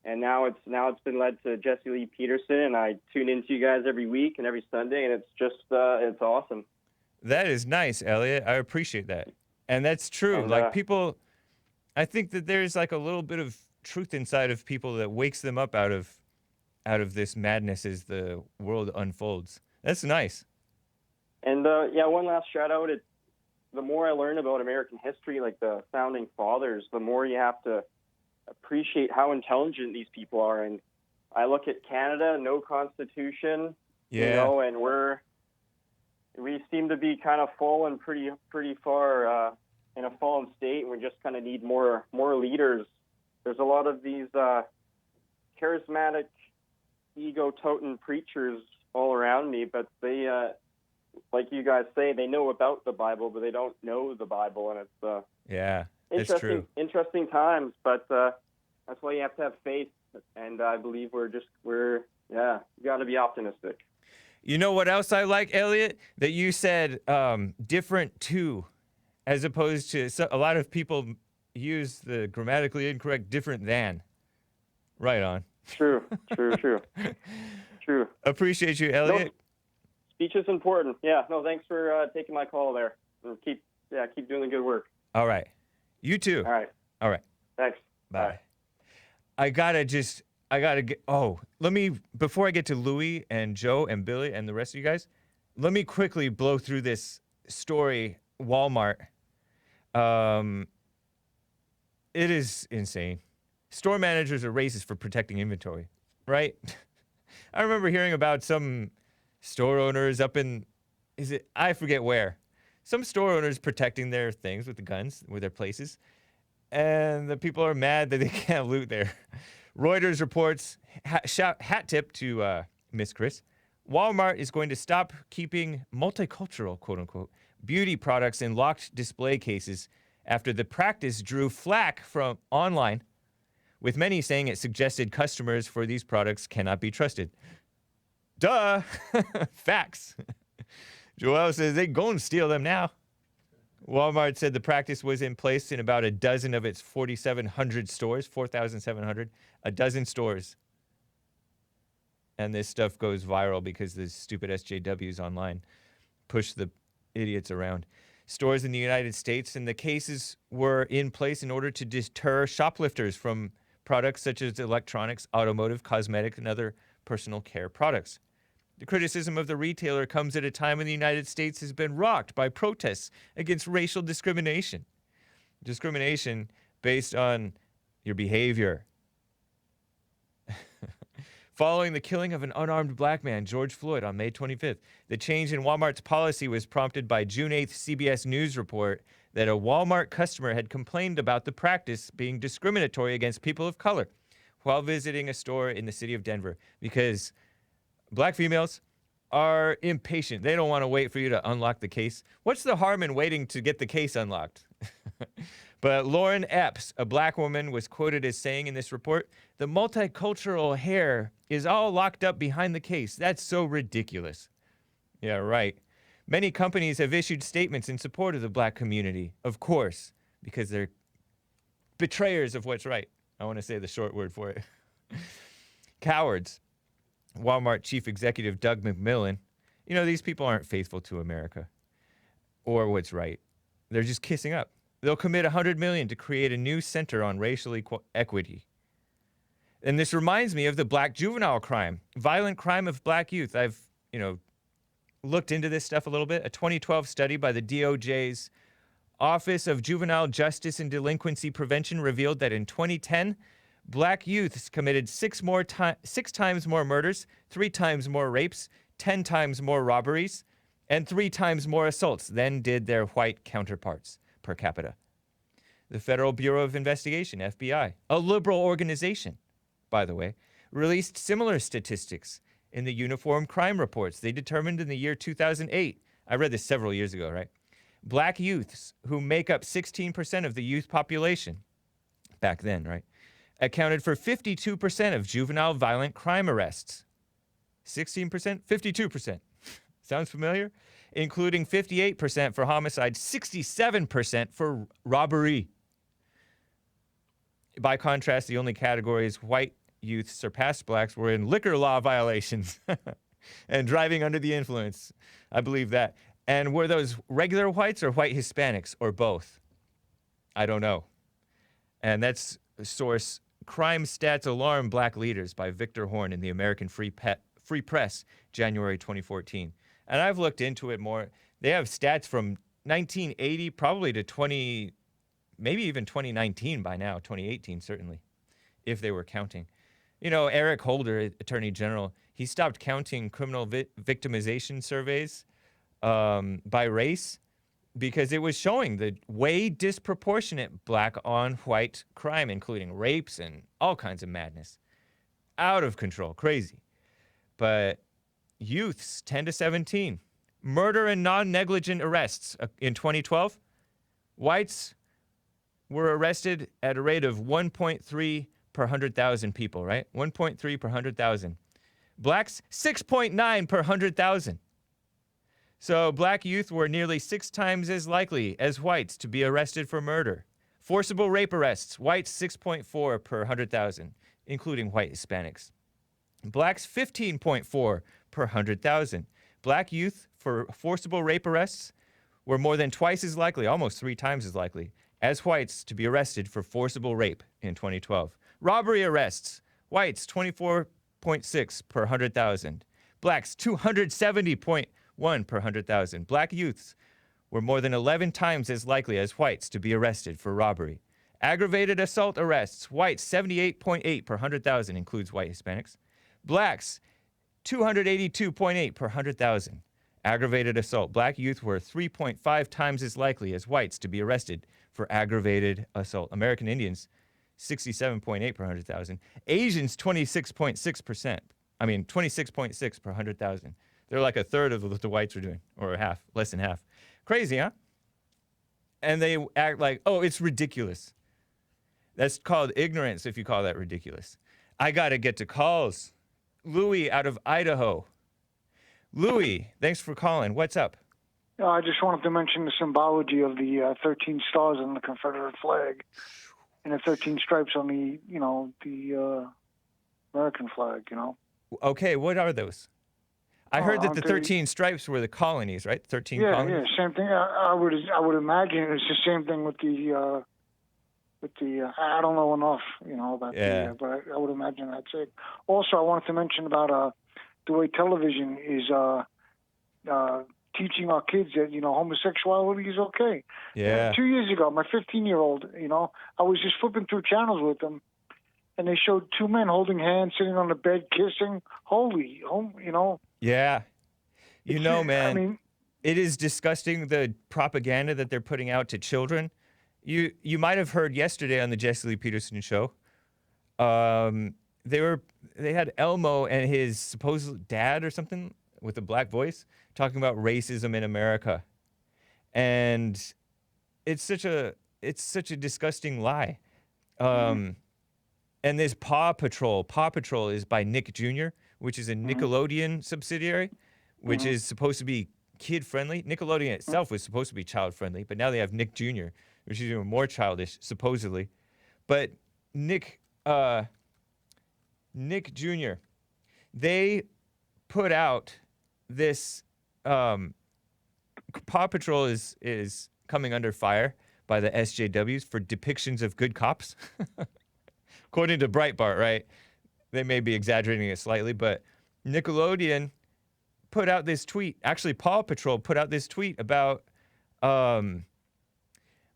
And now it's been led to Jesse Lee Peterson, and I tune into you guys every week and every Sunday, and it's just it's awesome. That is nice, Elliot. I appreciate that, and that's true. And, people, I think that there's like a little bit of truth inside of people that wakes them up out of this madness as the world unfolds. That's nice. And one last shout out. The more I learn about American history, like the founding fathers, the more you have to appreciate how intelligent these people are. And I look at Canada, no constitution, and we seem to be kind of fallen pretty far in a fallen state, and we just kind of need more leaders. There's a lot of these charismatic, ego-toting preachers all around me, but they like you guys say, they know about the Bible, but they don't know the Bible, and it's Yeah, that's true. Interesting times, but that's why you have to have faith, and I believe you got to be optimistic. You know what else I like, Elliot? That you said different to, as opposed to a lot of people use the grammatically incorrect different than. Right on. True. Appreciate you, Elliot. No, speech is important. Yeah. No, thanks for taking my call there. And keep doing the good work. All right. You too. All right. Thanks. Bye. Before I get to Louie and Joe and Billy and the rest of you guys, let me quickly blow through this story, Walmart. It is insane. Store managers are racist for protecting inventory, right? I remember hearing about some store owners I forget where. Some store owners protecting their things with the guns, with their places. And the people are mad that they can't loot there. Reuters reports, hat tip to Miss Chris, Walmart is going to stop keeping multicultural, quote unquote, beauty products in locked display cases after the practice drew flack from online, with many saying it suggested customers for these products cannot be trusted. Duh! Facts. Joel says they go and steal them now. Walmart said the practice was in place in about a dozen of its 4,700 stores, 4,700, a dozen stores. And this stuff goes viral because the stupid SJWs online push the idiots around. Stores in the United States, and the cases were in place in order to deter shoplifters from products such as electronics, automotive, cosmetic, and other personal care products. The criticism of the retailer comes at a time when the United States has been rocked by protests against racial discrimination. Discrimination based on your behavior. Following the killing of an unarmed black man, George Floyd, on May 25th, the change in Walmart's policy was prompted by June 8th CBS News report that a Walmart customer had complained about the practice being discriminatory against people of color while visiting a store in the city of Denver, because black females are impatient. They don't want to wait for you to unlock the case. What's the harm in waiting to get the case unlocked? But Lauren Epps, a black woman, was quoted as saying in this report, "The multicultural hair is all locked up behind the case. That's so ridiculous." Yeah, right. Many companies have issued statements in support of the black community, of course, because they're betrayers of what's right. I want to say the short word for it. Cowards. Walmart chief executive Doug McMillon. You know, these people aren't faithful to America or what's right. They're just kissing up. They'll commit $100 million to create a new center on racial equity. And this reminds me of the black juvenile crime, violent crime of black youth. I've, looked into this stuff a little bit. A 2012 study by the DOJ's Office of Juvenile Justice and Delinquency Prevention revealed that in 2010, black youths committed 6 times more murders, 3 times more rapes, 10 times more robberies, and 3 times more assaults than did their white counterparts per capita. The Federal Bureau of Investigation, FBI, a liberal organization, by the way, released similar statistics in the Uniform Crime Reports. They determined in the year 2008, I read this several years ago, right? Black youths, who make up 16% of the youth population, back then, right, accounted for 52% of juvenile violent crime arrests. 16%? 52%. Sounds familiar? Including 58% for homicide, 67% for robbery. By contrast, the only categories white youth surpassed blacks were in liquor law violations and driving under the influence. I believe that. And were those regular whites or white Hispanics or both? I don't know. And that's source Crime Stats Alarm Black Leaders by Victor Horn in the American Free Press, January 2014. And I've looked into it more. They have stats from 1980 probably to maybe even 2019 by now, 2018 certainly, if they were counting. Eric Holder, Attorney General, he stopped counting criminal victimization surveys by race because it was showing the way disproportionate black on white crime, including rapes and all kinds of madness. Out of control, crazy. But youths, 10 to 17, Murder and non-negligent arrests in 2012. Whites were arrested at a rate of 1.3 per 100,000 people, right? 1.3 per 100,000. Blacks, 6.9 per 100,000. So black youth were nearly 6 times as likely as whites to be arrested for murder. Forcible rape arrests, whites 6.4 per 100,000, including white Hispanics. Blacks 15.4 per 100,000. Black youth for forcible rape arrests were more than twice as likely, almost 3 times as likely, as whites to be arrested for forcible rape in 2012. Robbery arrests, whites 24.6 per 100,000. Blacks 270.1 per 100,000. Black youths were more than 11 times as likely as whites to be arrested for robbery. Aggravated assault arrests, whites 78.8 per 100,000, includes white Hispanics. Blacks 282.8 per 100,000. Aggravated assault. Black youth were 3.5 times as likely as whites to be arrested for aggravated assault. American Indians, 67.8 per 100,000. Asians, 26.6%. 26.6 per 100,000. They're like a third of what the whites were doing, or half, less than half. Crazy, huh? And they act like, oh, it's ridiculous. That's called ignorance if you call that ridiculous. I got to get to calls. Louis out of Idaho. Louis, thanks for calling. What's up? I just wanted to mention the symbology of the 13 stars on the Confederate flag and the 13 stripes on the, the American flag, Okay, what are those? I heard that the 13 stripes were the colonies, right? 13 colonies? Yeah, same thing. I would imagine it's the same thing with the I don't know enough, about but I would imagine that's it. Also, I wanted to mention about the way television is teaching our kids that, homosexuality is okay. Yeah. 2 years ago, my 15-year-old, I was just flipping through channels with them, and they showed 2 men holding hands, sitting on the bed, kissing. Yeah. Man, it is disgusting, the propaganda that they're putting out to children. You might have heard yesterday on the Jesse Lee Peterson show, they had Elmo and his supposed dad or something with a black voice talking about racism in America. And it's such a disgusting lie. And this Paw Patrol is by Nick Jr., which is a Nickelodeon subsidiary, which is supposed to be kid-friendly. Nickelodeon itself was supposed to be child-friendly, but now they have Nick Jr., which is even more childish, supposedly. But Nick Jr., they put out this Paw Patrol is coming under fire by the SJWs for depictions of good cops. According to Breitbart, right? They may be exaggerating it slightly, but Nickelodeon put out this tweet. Actually, Paw Patrol put out this tweet about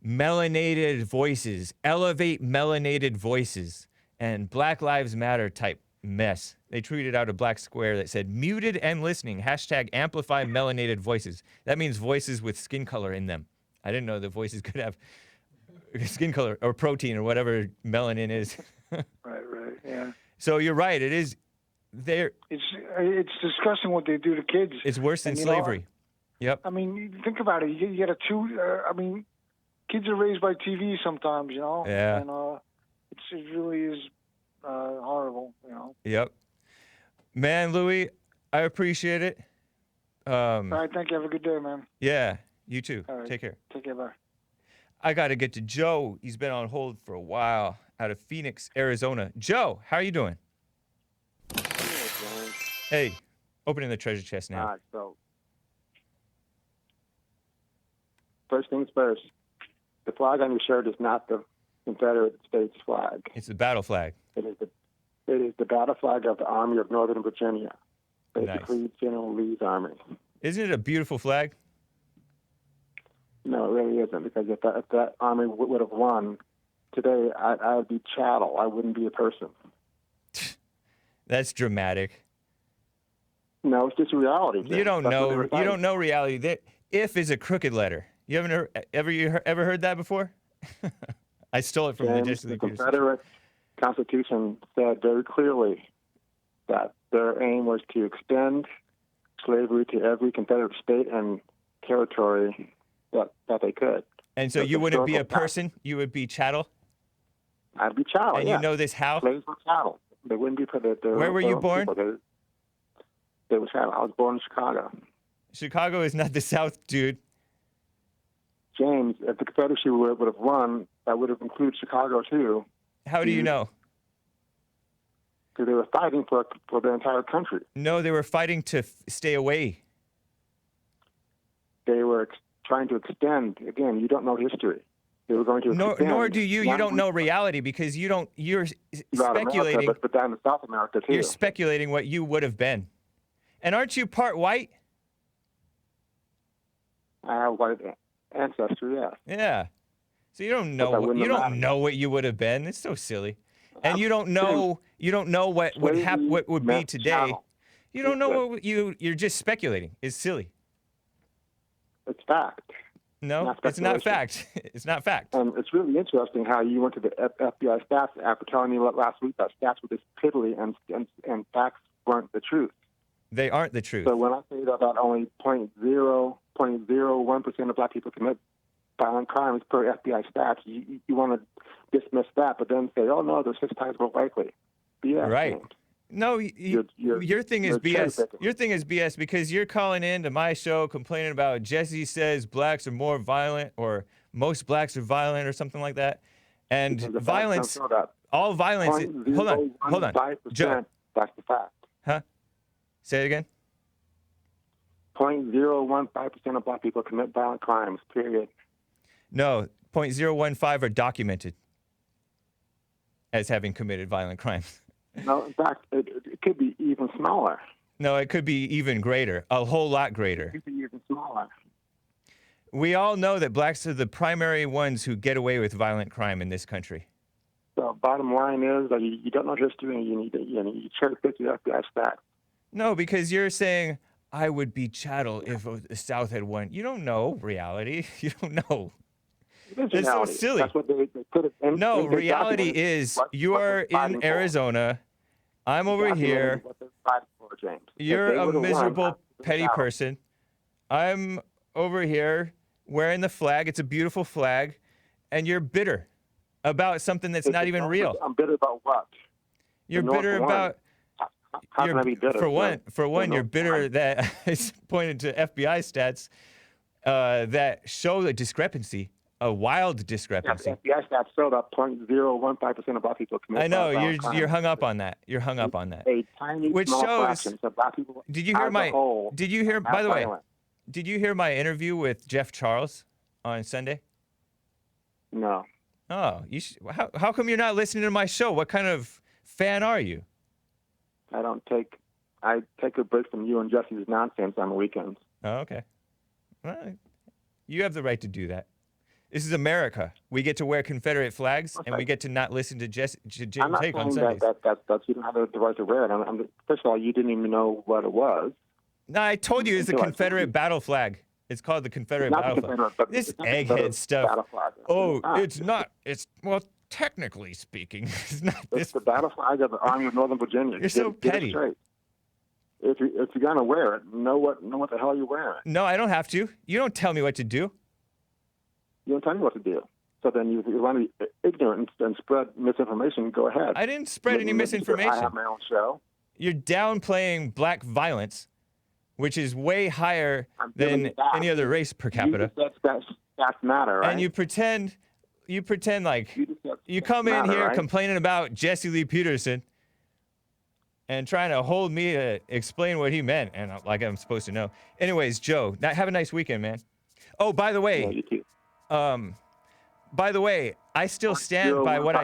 melanated voices, elevate melanated voices, and Black Lives Matter type mess. They tweeted out a black square that said, muted and listening, #amplify melanated voices. That means voices with skin color in them. I didn't know that voices could have skin color or protein or whatever melanin is. Right, yeah. So you're right. It is there. It's disgusting what they do to kids. It's worse than slavery. Yep. Think about it. You get kids are raised by TV sometimes, Yeah. And it really is horrible, Yep. Man, Louis, I appreciate it. All right, thank you. Have a good day, man. Yeah, you too. All right. Take care. Take care, bye. I got to get to Joe. He's been on hold for a while out of Phoenix, Arizona. Joe, how are you doing? Hey, opening the treasure chest now. All right, so first things first, the flag on your shirt is not the Confederate States flag. It's the battle flag. It is the battle flag of the Army of Northern Virginia, basically Nice. General Lee's army. Isn't it a beautiful flag? No, it really isn't, because if that army would have won today, I would be chattel. I wouldn't be a person. That's dramatic. No, it's just reality. Jim. You don't That's what know. they were You saying. don't know reality. That if is a crooked letter. You haven't ever heard that before? I stole it from the Jesse Lee The Peterson. Confederate Constitution said very clearly that their aim was to extend slavery to every Confederate state and territory that they could. And so you wouldn't be a person? You would be chattel? I'd be chattel, And you know this how? Slaves were chattel. They wouldn't be put at Where were you born? They were chattel. I was born in Chicago. Chicago is not the South, dude. James, if the Confederacy would have won, that would have included Chicago, too. How do you know? Because they were fighting for the entire country. No, they were fighting to stay away. They were trying to extend. Again, you don't know history. They were going to extend. Nor do you. You don't know reality because you're speculating. America, but down in South America, too. You're speculating what you would have been. And aren't you part white? I have white ancestry, yeah. Yeah. So you don't know what you would have been. It's so silly. And you don't know what would be today. Chattel. You don't know what you're just speculating. It's silly. It's fact. No, it's not fact. It's not fact. And it's really interesting how you went to the FBI stats after telling me last week that stats were just piddly and facts weren't the truth. They aren't the truth. So when I say that only 0.01% of black people commit violent crimes per FBI stats, you want to dismiss that, but then say, oh, no, they're 6 times more likely. BS. Right. James. No, your thing is BS. Your thing is BS because you're calling in to my show complaining about Jesse says blacks are more violent or most blacks are violent or something like that. And violence, all violence. Hold on. Joe. That's the fact. Huh? Say it again. 0.015% of black people commit violent crimes, period. No, 0.015 are documented as having committed violent crimes. No, in fact, it could be even smaller. No, it could be even greater, a whole lot greater. It could be even smaller. We all know that blacks are the primary ones who get away with violent crime in this country. The bottom line is that you don't know history and you cherry pick your FBI stats. No, because you're saying, I would be chattel if the South had won. You don't know reality. You don't know. It's so silly. That's what they put it in. No, reality is you are in Arizona. I'm over here. You're a miserable, petty person. I'm over here wearing the flag. It's a beautiful flag. And you're bitter about something that's not even real. I'm bitter about what? You're bitter about... How can I be bitter? For one, you're bitter that it's pointed to FBI stats that show the discrepancy. A wild discrepancy. Yeah, FBI stats show that 0.015% of black people commit. I know you're hung up on that. You're hung up on that. A tiny, which small shows. fraction of black people. Did you hear my? Did you hear? By the way, did you hear my interview with Jeff Charles on Sunday? No. Oh, how come you're not listening to my show? What kind of fan are you? I take a break from you and Jesse's nonsense on the weekends. Oh, okay. Well, you have the right to do that. This is America. We get to wear Confederate flags, and we get to not listen to James Hake on Sundays. I'm not saying that you don't have the right to wear it. First of all, you didn't even know what it was. No, I told you it's the Confederate battle flag. It's called the Confederate battle flag. This egghead stuff. Oh, it's not. It's, well, technically speaking, it's not this. It's the battle flag of the Army of Northern Virginia. You're so petty. If you're gonna wear it, know what the hell you're wearing. No, I don't have to. You don't tell me what to do. You don't tell me what to do. So then you want to be ignorant and spread misinformation, go ahead. I didn't spread any misinformation. I have my own show. You're downplaying black violence, which is way higher than any other race per capita. That's matter, right? And you pretend like you come in here complaining about Jesse Lee Peterson and trying to hold me to explain what he meant, and like I'm supposed to know. Anyways, Joe, have a nice weekend, man. Oh, by the way, yeah, you too. I still stand by what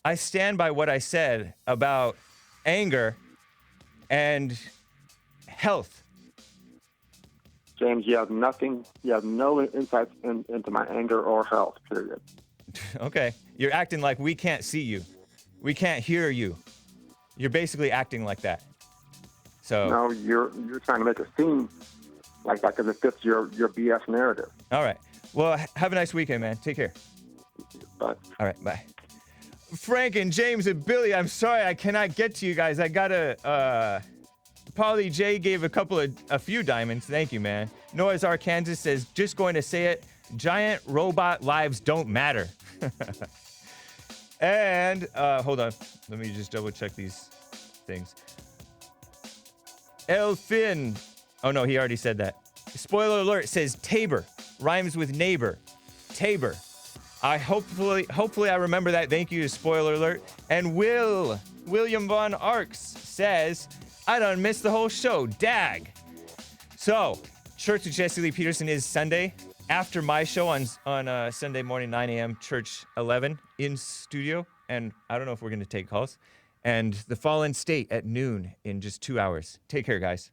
I stand by what I said about anger and health. James, you have nothing. You have no insights into my anger or health. Period. Okay, you're acting like we can't see you, we can't hear you. You're basically acting like that. So no, you're trying to make it seem like that because it fits your BS narrative. All right. Well, have a nice weekend, man. Take care. Bye. All right, bye. Frank and James and Billy, I'm sorry I cannot get to you guys. I gotta Polly J gave a few diamonds. Thank you, man. Noah's Arkansas says, just going to say it, giant robot lives don't matter. And, hold on. Let me just double check these things. Elfin. Oh, no, he already said that. Spoiler alert says Tabor. Rhymes with neighbor. Tabor. Hopefully I remember that. Thank you, spoiler alert. And William Von Arks says, I done missed the whole show. Dag. So, Church with Jesse Lee Peterson is Sunday. After my show on Sunday morning, 9 a.m., Church 11 in studio. And I don't know if we're going to take calls. And The Fallen State at noon in just 2 hours. Take care, guys.